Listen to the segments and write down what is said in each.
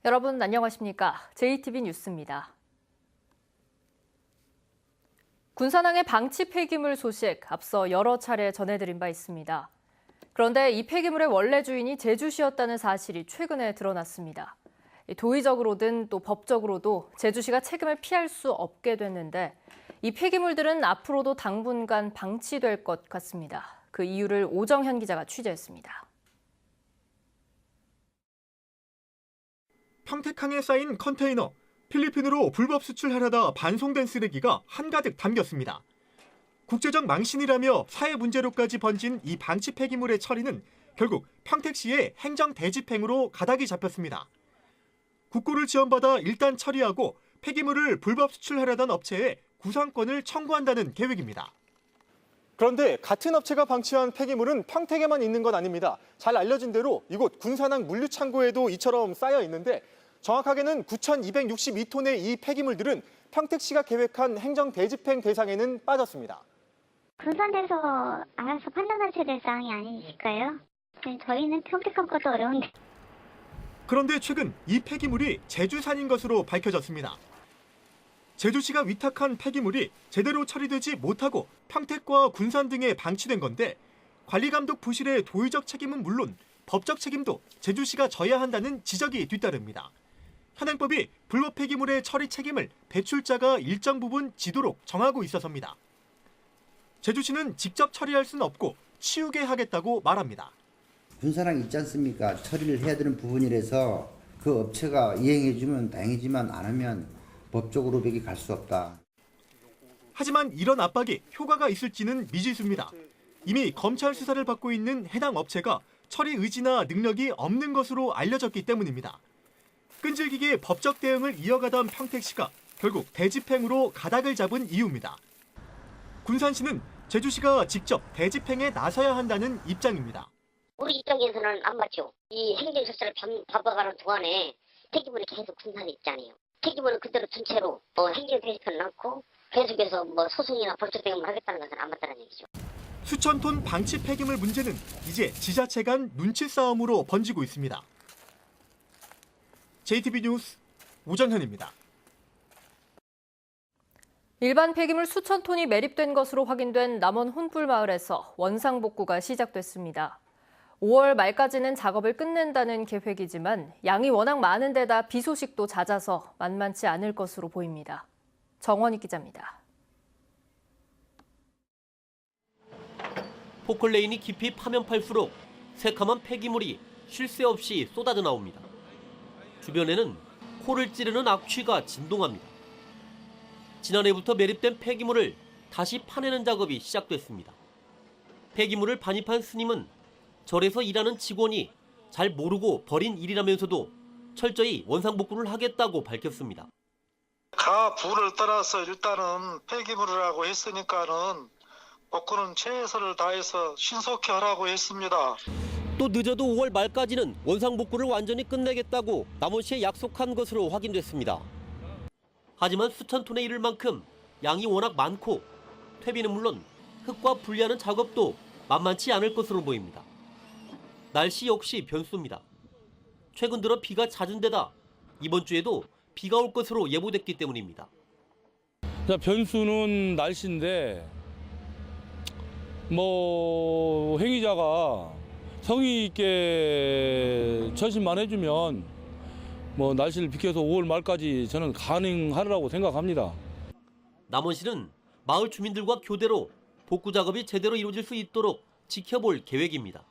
여러분 안녕하십니까? JTB 뉴스입니다. 군산항의 방치 폐기물 소식 앞서 여러 차례 전해드린 바 있습니다. 그런데 이 폐기물의 원래 주인이 제주시였다는 사실이 최근에 드러났습니다. 도의적으로든 또 법적으로도 제주시가 책임을 피할 수 없게 됐는데 이 폐기물들은 앞으로도 당분간 방치될 것 같습니다. 그 이유를 오정현 기자가 취재했습니다. 평택항에 쌓인 컨테이너, 필리핀으로 불법 수출하려다 반송된 쓰레기가 한가득 담겼습니다. 국제적 망신이라며 사회 문제로까지 번진 이 방치 폐기물의 처리는 결국 평택시의 행정 대집행으로 가닥이 잡혔습니다. 국고를 지원받아 일단 처리하고 폐기물을 불법 수출하려던 업체에 구상권을 청구한다는 계획입니다. 그런데 같은 업체가 방치한 폐기물은 평택에만 있는 건 아닙니다. 잘 알려진 대로 이곳 군산항 물류창고에도 이처럼 쌓여 있는데 정확하게는 9,262톤의 이 폐기물들은 평택시가 계획한 행정 대집행 대상에는 빠졌습니다. 군산에서 알아서 판단하셔야 될 사항이 아니실까요? 저희는 평택한 것도 어려운데. 그런데 최근 이 폐기물이 제주산인 것으로 밝혀졌습니다. 제주시가 위탁한 폐기물이 제대로 처리되지 못하고 평택과 군산 등에 방치된 건데 관리감독 부실의 도의적 책임은 물론 법적 책임도 제주시가 져야 한다는 지적이 뒤따릅니다. 현행법이 불법 폐기물의 처리 책임을 배출자가 일정 부분 지도록 정하고 있어서입니다. 제주시는 직접 처리할 수는 없고 치우게 하겠다고 말합니다. 군산항 있지 않습니까? 처리를 해야 되는 부분이라서 그 업체가 이행해주면 다행이지만 안 하면 법적으로 벽이 갈 수 없다. 하지만 이런 압박이 효과가 있을지는 미지수입니다. 이미 검찰 수사를 받고 있는 해당 업체가 처리 의지나 능력이 없는 것으로 알려졌기 때문입니다. 끈질기게 법적 대응을 이어가던 평택시가 결국 대집행으로 가닥을 잡은 이유입니다. 군산시는 제주시가 직접 대집행에 나서야 한다는 입장입니다. 우리 입장에서는 안 맞죠. 이 행정수사를 밟아가는 동안에 폐기물이 계속 군산에 있잖아요. 폐기물은 그대로 둔 채로 행정 대집행을 않고 계속해서 소송이나 법적 대응을 하겠다는 것은 안 맞다는 얘기죠. 수천 톤 방치 폐기물 문제는 이제 지자체 간 눈치 싸움으로 번지고 있습니다. JTB 뉴스 오정현입니다. 일반 폐기물 수천 톤이 매립된 것으로 확인된 남원 혼불마을에서 원상복구가 시작됐습니다. 5월 말까지는 작업을 끝낸다는 계획이지만 양이 워낙 많은 데다 비 소식도 잦아서 만만치 않을 것으로 보입니다. 정원익 기자입니다. 포클레인이 깊이 파면 팔수록 새카만 폐기물이 쉴 새 없이 쏟아져 나옵니다. 주변에는 코를 찌르는 악취가 진동합니다. 지난해부터 매립된 폐기물을 다시 파내는 작업이 시작됐습니다. 폐기물을 반입한 스님은 절에서 일하는 직원이 잘 모르고 버린 일이라면서도 철저히 원상복구를 하겠다고 밝혔습니다. 가부를 떠나서 일단은 폐기물이라고 했으니까는 복구는 최선을 다해서 신속히 하라고 했습니다. 또 늦어도 5월 말까지는 원상복구를 완전히 끝내겠다고 남원시에 약속한 것으로 확인됐습니다. 하지만 수천 톤에 이를 만큼 양이 워낙 많고 퇴비는 물론 흙과 분리하는 작업도 만만치 않을 것으로 보입니다. 날씨 역시 변수입니다. 최근 들어 비가 잦은 데다 이번 주에도 비가 올 것으로 예보됐기 때문입니다. 변수는 날씨인데 행위자가 성의 있게 처신만 해주면 날씨를 비켜서 5월 말까지 저는 가능하리라고 생각합니다. 남원시는 마을 주민들과 교대로 복구 작업이 제대로 이루어질 수 있도록 지켜볼 계획입니다.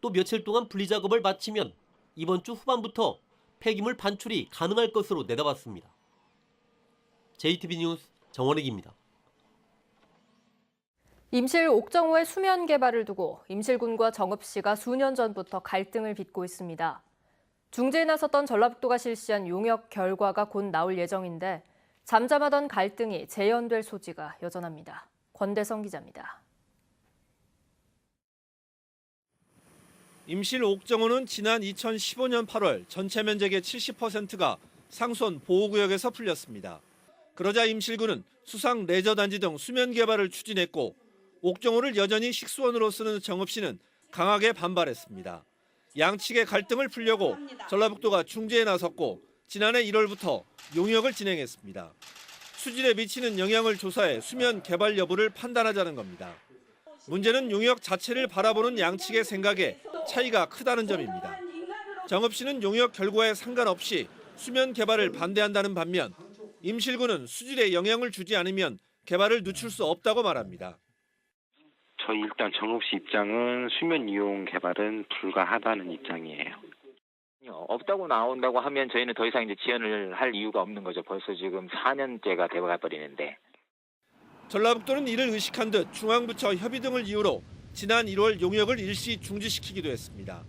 또 며칠 동안 분리 작업을 마치면 이번 주 후반부터 폐기물 반출이 가능할 것으로 내다봤습니다. JTB 뉴스 정원익입니다. 임실 옥정호의 수면 개발을 두고 임실군과 정읍시가 수년 전부터 갈등을 빚고 있습니다. 중재에 나섰던 전라북도가 실시한 용역 결과가 곧 나올 예정인데 잠잠하던 갈등이 재연될 소지가 여전합니다. 권대성 기자입니다. 임실 옥정호는 지난 2015년 8월 전체 면적의 70%가 상수원 보호구역에서 풀렸습니다. 그러자 임실군은 수상 레저단지 등 수면 개발을 추진했고 옥정호를 여전히 식수원으로 쓰는 정읍시는 강하게 반발했습니다. 양측의 갈등을 풀려고 전라북도가 중재에 나섰고 지난해 1월부터 용역을 진행했습니다. 수질에 미치는 영향을 조사해 수면 개발 여부를 판단하자는 겁니다. 문제는 용역 자체를 바라보는 양측의 생각에 차이가 크다는 점입니다. 정읍 씨는 용역 결과에 상관없이 수면 개발을 반대한다는 반면 임실구는 수질에 영향을 주지 않으면 개발을 늦출 수 없다고 말합니다. 저희 일단 정읍 씨 입장은 수면 이용 개발은 불가하다는 입장이에요. 없다고 나온다고 하면 저희는 더 이상 이제 지원을 할 이유가 없는 거죠. 벌써 지금 4년째가 돼가 버리는데. 전라북도는 이를 의식한 듯 중앙부처 협의 등을 이유로 지난 1월 용역을 일시 중지시키기도 했습니다.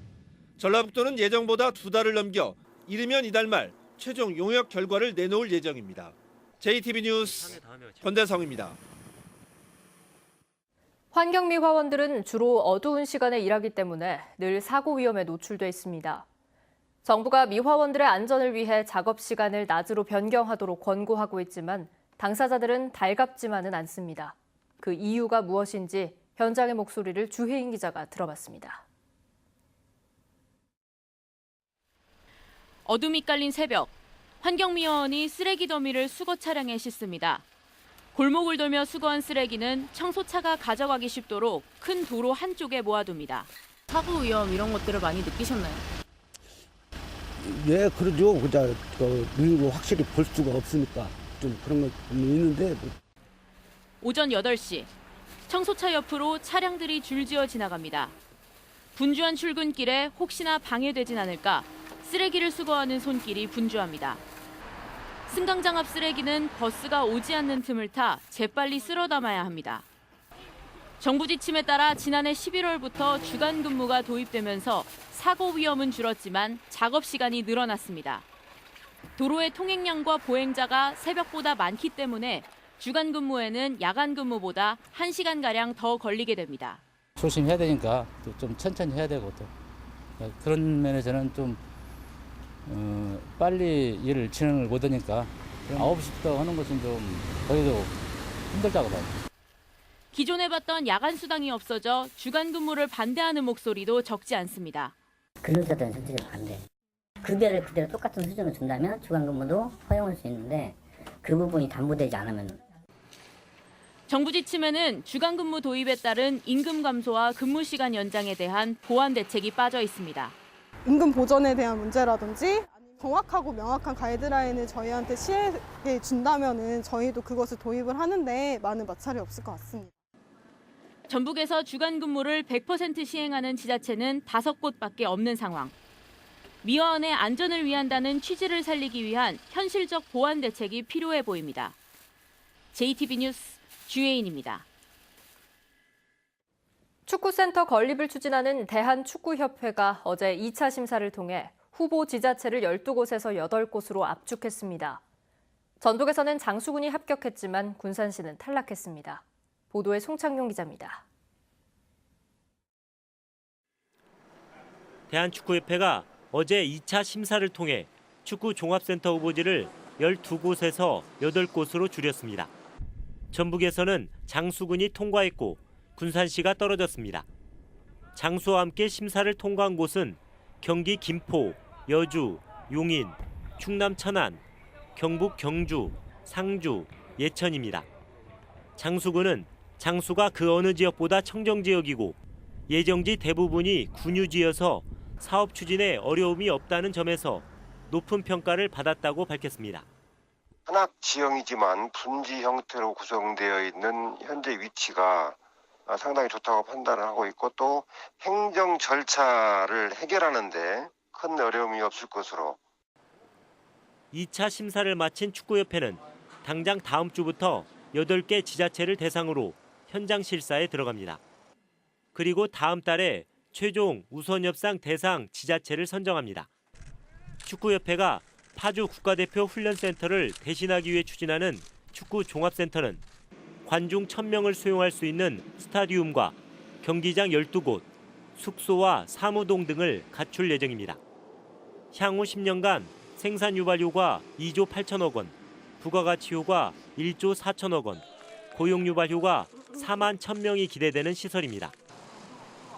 전라북도는 예정보다 2달을 넘겨 이르면 이달 말 최종 용역 결과를 내놓을 예정입니다. JTB 뉴스 권대성입니다. 환경미 화원들은 주로 어두운 시간에 일하기 때문에 늘 사고 위험에 노출돼 있습니다. 정부가 미화원들의 안전을 위해 작업 시간을 낮으로 변경하도록 권고하고 있지만 당사자들은 달갑지만은 않습니다. 그 이유가 무엇인지 현장의 목소리를 주혜인 기자가 들어봤습니다. 어둠이 깔린 새벽, 환경미화원이 쓰레기 더미를 수거 차량에 싣습니다. 골목을 돌며 수거한 쓰레기는 청소차가 가져가기 쉽도록 큰 도로 한쪽에 모아둡니다. 사고 위험 이런 것들을 많이 느끼셨나요? 예, 그러죠. 눈으로 확실히 볼 수가 없으니까 좀 그런 거 있는데. 오전 8시, 청소차 옆으로 차량들이 줄지어 지나갑니다. 분주한 출근길에 혹시나 방해되진 않을까 쓰레기를 수거하는 손길이 분주합니다. 승강장 앞 쓰레기는 버스가 오지 않는 틈을 타 재빨리 쓸어 담아야 합니다. 정부 지침에 따라 지난해 11월부터 주간 근무가 도입되면서 사고 위험은 줄었지만 작업 시간이 늘어났습니다. 도로의 통행량과 보행자가 새벽보다 많기 때문에 주간 근무에는 야간 근무보다 1시간가량 더 걸리게 됩니다. 조심해야 되니까 좀 천천히 해야 되고 또 그런 면에서는 좀 빨리 일을 진행을 못하니까 9시부터 하는 것은 좀 거기도 힘들다고 봐요. 기존에 봤던 야간 수당이 없어져 주간 근무를 반대하는 목소리도 적지 않습니다. 근로자들은 전체적으로 반대. 급여를 그대로 똑같은 수준으로 준다면 주간 근무도 허용할 수 있는데 그 부분이 담보되지 않으면. 정부 지침에는 주간 근무 도입에 따른 임금 감소와 근무 시간 연장에 대한 보완 대책이 빠져 있습니다. 임금 보전에 대한 문제라든지 정확하고 명확한 가이드라인을 저희한테 시행해 준다면은 저희도 그것을 도입을 하는데 많은 마찰이 없을 것 같습니다. 전북에서 주간 근무를 100% 시행하는 지자체는 5곳밖에 없는 상황. 미화원의 안전을 위한다는 취지를 살리기 위한 현실적 보완 대책이 필요해 보입니다. JTB 뉴스 주혜인입니다. 축구센터 건립을 추진하는 대한축구협회가 어제 2차 심사를 통해 후보 지자체를 12곳에서 8곳으로 압축했습니다. 전북에서는 장수군이 합격했지만 군산시는 탈락했습니다. 보도에 송창용 기자입니다. 대한축구협회가 어제 2차 심사를 통해 축구 종합센터 후보지를 12곳에서 8곳으로 줄였습니다. 전북에서는 장수군이 통과했고 군산시가 떨어졌습니다. 장수와 함께 심사를 통과한 곳은 경기 김포, 여주, 용인, 충남 천안, 경북 경주, 상주, 예천입니다. 장수군은 장수가 그 어느 지역보다 청정지역이고 예정지 대부분이 군유지여서 사업 추진에 어려움이 없다는 점에서 높은 평가를 받았다고 밝혔습니다. 산악 지형이지만 분지 형태로 구성되어 있는 현재 위치가 상당히 좋다고 판단을 하고 있고 또 행정 절차를 해결하는 데 큰 어려움이 없을 것으로. 2차 심사를 마친 축구협회는 당장 다음 주부터 8개 지자체를 대상으로 현장 실사에 들어갑니다. 그리고 다음 달에 최종 우선협상 대상 지자체를 선정합니다. 축구협회가 파주 국가대표 훈련센터를 대신하기 위해 추진하는 축구 종합센터는 관중 1000명을 수용할 수 있는 스타디움과 경기장 12곳, 숙소와 사무동 등을 갖출 예정입니다. 향후 10년간 생산 유발효과 2조 8천억 원, 부가가치효과 1조 4천억 원, 고용 유발효과 4만 1000명이 기대되는 시설입니다.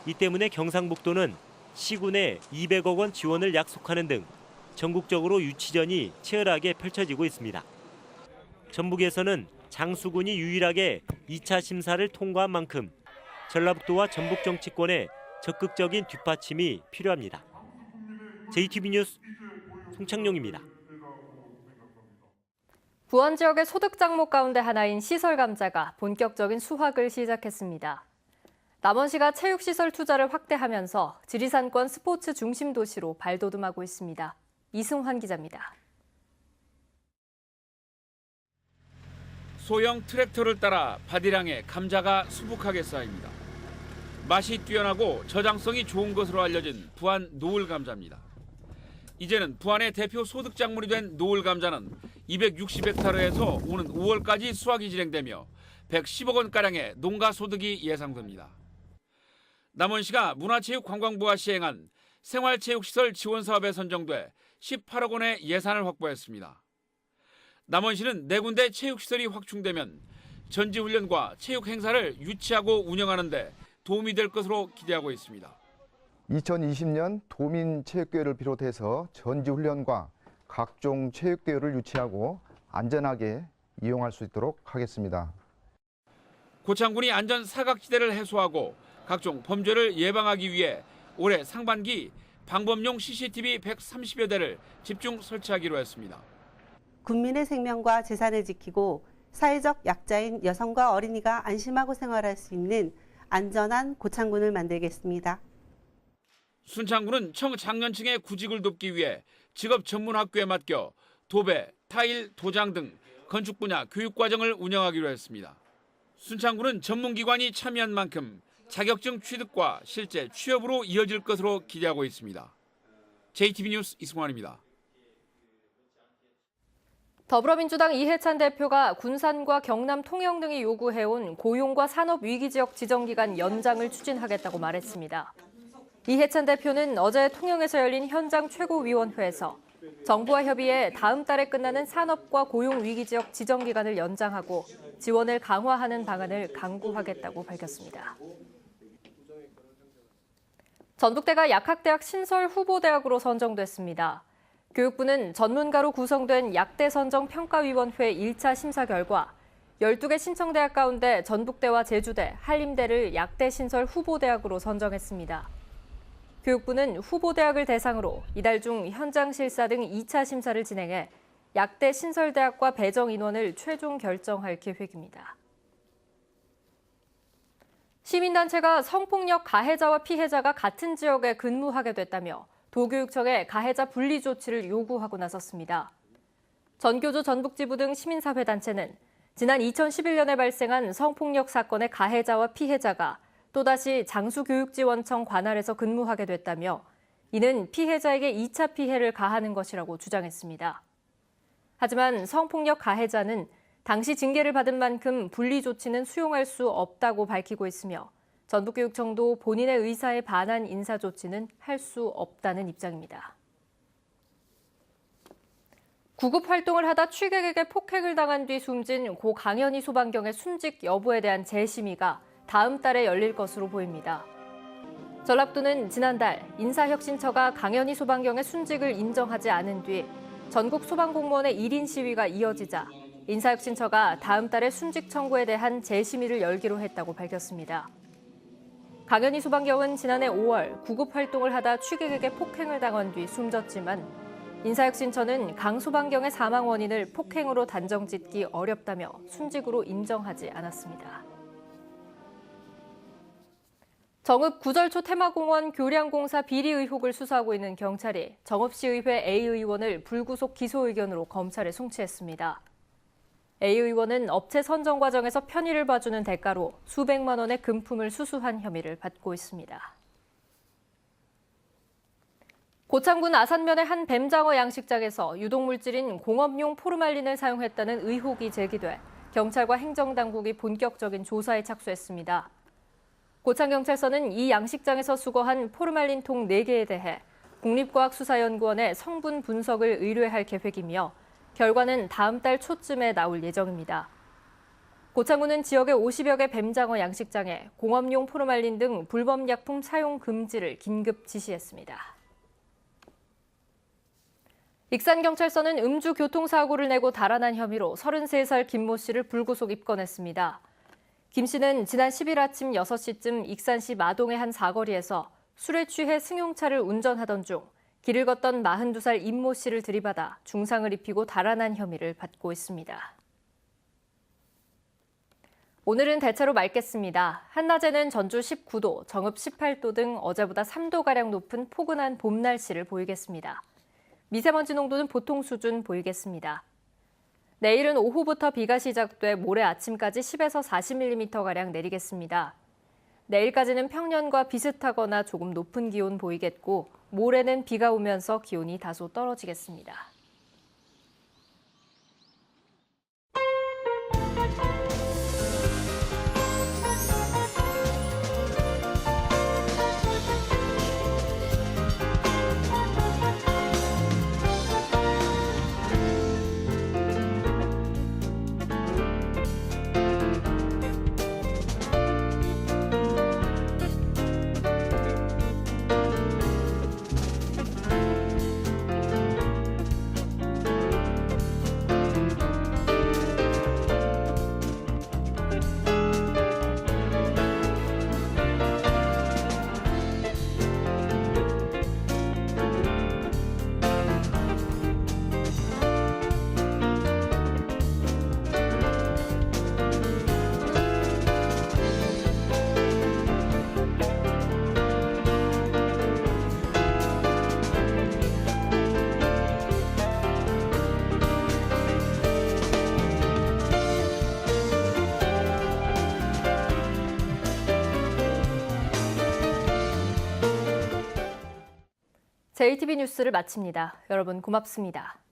이 때문에 경상북도는 시군에 200억 원 지원을 약속하는 등 전국적으로 유치전이 치열하게 펼쳐지고 있습니다. 전북에서는 장수군이 유일하게 2차 심사를 통과한 만큼 전라북도와 전북 정치권에 적극적인 뒷받침이 필요합니다. JTB 뉴스 송창용입니다. 부안 지역의 소득 작목 가운데 하나인 시설 감자가 본격적인 수확을 시작했습니다. 남원시가 체육시설 투자를 확대하면서 지리산권 스포츠 중심 도시로 발돋움하고 있습니다. 이승환 기자입니다. 소형 트랙터를 따라 바디량의 감자가 수북하게 쌓입니다. 맛이 뛰어나고 저장성이 좋은 것으로 알려진 부안 노을 감자입니다. 이제는 부안의 대표 소득 작물이 된 노을 감자는 260헥타르에서 오는 5월까지 수확이 진행되며 110억 원가량의 농가 소득이 예상됩니다. 남원시가 문화체육관광부가 시행한 생활체육시설 지원 사업에 선정돼 18억 원의 예산을 확보했습니다. 남원시는 4군데 체육시설이 확충되면 전지훈련과 체육행사를 유치하고 운영하는 데 도움이 될 것으로 기대하고 있습니다. 2020년 도민체육대회를 비롯해서 전지훈련과 각종 체육대회를 유치하고 안전하게 이용할 수 있도록 하겠습니다. 고창군이 안전 사각지대를 해소하고 각종 범죄를 예방하기 위해 올해 상반기 방범용 CCTV 130여 대를 집중 설치하기로 했습니다. 국민의 생명과 재산을 지키고 사회적 약자인 여성과 어린이가 안심하고 생활할 수 있는 안전한 고창군을 만들겠습니다. 순창군은 청장년층의 구직을 돕기 위해 직업 전문 학교에 맡겨 도배, 타일, 도장 등 건축 분야 교육 과정을 운영하기로 했습니다. 순창군은 전문기관이 참여한 만큼 자격증 취득과 실제 취업으로 이어질 것으로 기대하고 있습니다. JTB 뉴스 이승환입니다. 더불어민주당 이해찬 대표가 군산과 경남 통영 등이 요구해온 고용과 산업위기지역 지정기간 연장을 추진하겠다고 말했습니다. 이해찬 대표는 어제 통영에서 열린 현장 최고위원회에서 정부와 협의해 다음 달에 끝나는 산업과 고용위기지역 지정기간을 연장하고 지원을 강화하는 방안을 강구하겠다고 밝혔습니다. 전북대가 약학대학 신설 후보대학으로 선정됐습니다. 교육부는 전문가로 구성된 약대 선정 평가위원회 1차 심사 결과 12개 신청대학 가운데 전북대와 제주대, 한림대를 약대 신설 후보대학으로 선정했습니다. 교육부는 후보대학을 대상으로 이달 중 현장 실사 등 2차 심사를 진행해 약대 신설대학과 배정 인원을 최종 결정할 계획입니다. 시민단체가 성폭력 가해자와 피해자가 같은 지역에 근무하게 됐다며 도교육청에 가해자 분리 조치를 요구하고 나섰습니다. 전교조 전북지부 등 시민사회단체는 지난 2011년에 발생한 성폭력 사건의 가해자와 피해자가 또다시 장수교육지원청 관할에서 근무하게 됐다며 이는 피해자에게 2차 피해를 가하는 것이라고 주장했습니다. 하지만 성폭력 가해자는 당시 징계를 받은 만큼 분리 조치는 수용할 수 없다고 밝히고 있으며 전북교육청도 본인의 의사에 반한 인사 조치는 할 수 없다는 입장입니다. 구급 활동을 하다 취객에게 폭행을 당한 뒤 숨진 고 강현희 소방경의 순직 여부에 대한 재심의가 다음 달에 열릴 것으로 보입니다. 전라북도는 지난달 인사혁신처가 강현희 소방경의 순직을 인정하지 않은 뒤 전국 소방공무원의 1인 시위가 이어지자 인사혁신처가 다음 달에 순직 청구에 대한 재심의를 열기로 했다고 밝혔습니다. 강현희 소방경은 지난해 5월 구급 활동을 하다 취객에게 폭행을 당한 뒤 숨졌지만 인사혁신처는 강 소방경의 사망 원인을 폭행으로 단정짓기 어렵다며 순직으로 인정하지 않았습니다. 정읍 구절초 테마공원 교량공사 비리 의혹을 수사하고 있는 경찰이 정읍시의회 A 의원을 불구속 기소 의견으로 검찰에 송치했습니다. A 의원은 업체 선정 과정에서 편의를 봐주는 대가로 수백만 원의 금품을 수수한 혐의를 받고 있습니다. 고창군 아산면의 한 뱀장어 양식장에서 유독물질인 공업용 포르말린을 사용했다는 의혹이 제기돼 경찰과 행정당국이 본격적인 조사에 착수했습니다. 고창경찰서는 이 양식장에서 수거한 포르말린 통 4개에 대해 국립과학수사연구원에 성분 분석을 의뢰할 계획이며 결과는 다음 달 초쯤에 나올 예정입니다. 고창군은 지역의 50여 개 뱀장어 양식장에 공업용 포르말린 등 불법약품 사용 금지를 긴급 지시했습니다. 익산경찰서는 음주 교통사고를 내고 달아난 혐의로 33살 김모 씨를 불구속 입건했습니다. 김 씨는 지난 10일 아침 6시쯤 익산시 마동의 한 사거리에서 술에 취해 승용차를 운전하던 중 길을 걷던 42살 임모 씨를 들이받아 중상을 입히고 달아난 혐의를 받고 있습니다. 오늘은 대체로 맑겠습니다. 한낮에는 전주 19도, 정읍 18도 등 어제보다 3도가량 높은 포근한 봄 날씨를 보이겠습니다. 미세먼지 농도는 보통 수준 보이겠습니다. 내일은 오후부터 비가 시작돼 모레 아침까지 10에서 40mm가량 내리겠습니다. 내일까지는 평년과 비슷하거나 조금 높은 기온 보이겠고 모레는 비가 오면서 기온이 다소 떨어지겠습니다. JTB 뉴스를 마칩니다. 여러분 고맙습니다.